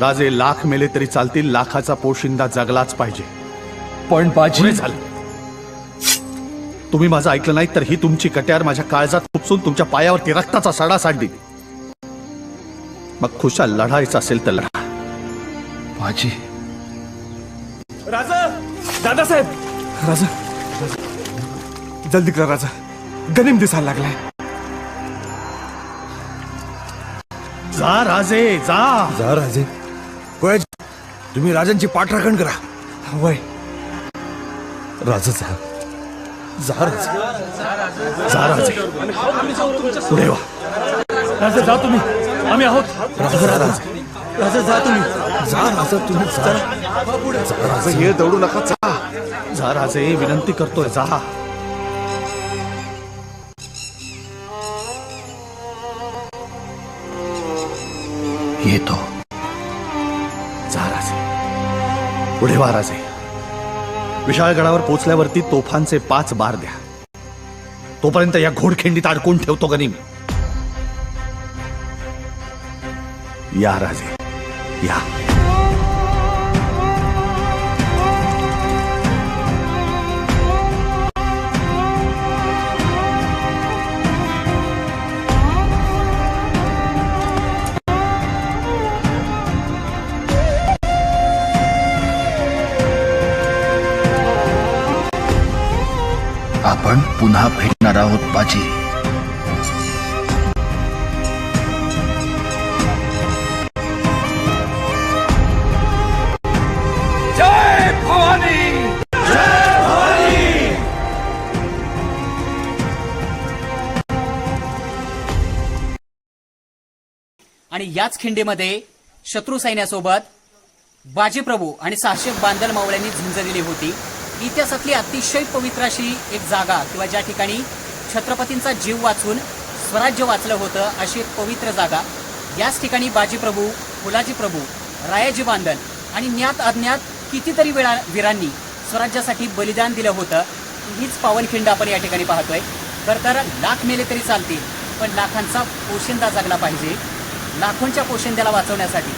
राजे लाख मेले तरी चालतील, लाखाचा पोशिंदा जगलाच पाहिजे. पण बाजी झालं. तुम्ही माझं ऐकलं नाही तर ही तुमची कट्यार माझ्या काळजात खुपसून तुमच्या पायावरती रक्ताचा सडा सांडली. मग खुशाल लढायचं असेल तर लढा. बाजी राजा, दादासाहेब, राजा, जल्दी करा राजा, गनिम दिसायला लागलाय. जा राजे जा. जा राजे. तुम्ही राजांची पाठराखण करा. वय राजा जा. जा राजा. जा राजे. पुढे वा. राजा जा तुम्ही, आम्ही आहोत. राजा राजा जा तुम्ही. जा राजा. तुम्ही जा. राजा हे दौडू नका. जा. जा राजे, विनंती करतोय जा. येतो. जा राजे. पुढे वा राजे. विशाळगडावर पोचल्यावरती तोफांचे 5 बार द्या. तोपर्यंत या घोडखिंडीत अडकून ठेवतो गनिम. या राजे या. आपण पुन्हा भेटणार आहोत बाजी. जय भवानी. आणि याच खिंडीमध्ये शत्रू सैन्यासोबत बाजीप्रभू आणि 600 बांदल मावळ्यांनी झुंज दिली होती. इतिहासातली अतिशय पवित्र अशी एक जागा किंवा ज्या ठिकाणी छत्रपतींचा जीव वाचून स्वराज्य वाचलं होतं अशी एक पवित्र जागा. याच ठिकाणी बाजीप्रभू, फुलाजी प्रभू, रायाजी बांदल आणि ज्ञात अज्ञात कितीतरी वीरांनी स्वराज्यासाठी बलिदान दिलं होतं. हीच पावनखिंड आपण या ठिकाणी पाहतोय. तर लाख मेले तरी चालतील, पण लाखांचा पोशिंदा जगला पाहिजे. लाखोंच्या पोशिंद्याला वाचवण्यासाठी,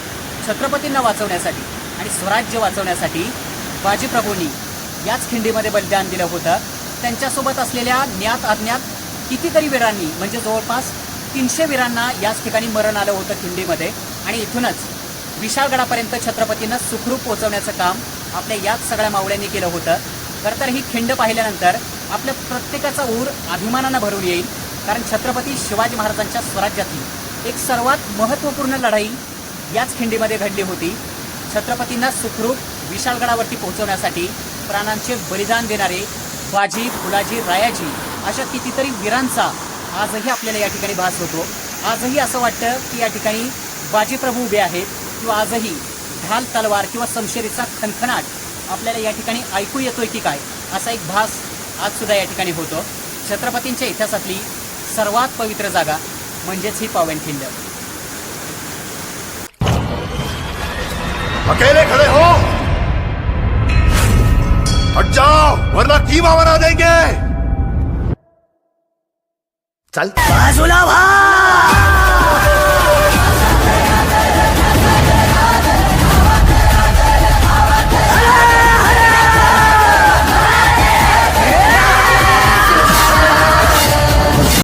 छत्रपतींना वाचवण्यासाठी आणि स्वराज्य वाचवण्यासाठी बाजीप्रभूंनी याच खिंडीमध्ये बलिदान दिलं होतं. त्यांच्यासोबत असलेल्या ज्ञात अज्ञात कितीतरी वीरांनी म्हणजे जवळपास 300 वीरांना याच ठिकाणी मरण आलं होतं खिंडीमध्ये. आणि इथूनच विशाळगडापर्यंत छत्रपतींना सुखरूप पोहोचवण्याचं काम आपल्या याच सगळ्या मावळ्यांनी केलं होतं. तर ही खिंड पाहिल्यानंतर आपल्या प्रत्येकाचा ऊर अभिमानानं भरून येईल. कारण छत्रपती शिवाजी महाराजांच्या स्वराज्यातली एक सर्वात महत्त्वपूर्ण लढाई याच खिंडीमध्ये घडली होती. छत्रपतींना सुखरूप विशाळगडावरती पोहोचवण्यासाठी प्राणांचे बलिदान देणारे बाजी, फुलाजी, रायाजी अशा कितीतरी वीरांचा आजही आपल्याला या ठिकाणी भास होतो. आजही असं वाटतं की या ठिकाणी बाजीप्रभू उभे आहेत किंवा आजही ढाल तलवार किंवा समशेरीचा खणखणाट आपल्याला या ठिकाणी ऐकू येतोय की काय असा एक भास आज सुद्धा या ठिकाणी होतो. छत्रपतींच्या इतिहासातली सर्वात पवित्र जागा म्हणजेच ही पावनखिंड. अकेले खड़े हो, हट जाओ वरना कीमा बना देंगे. चल. बाजूला व्हा.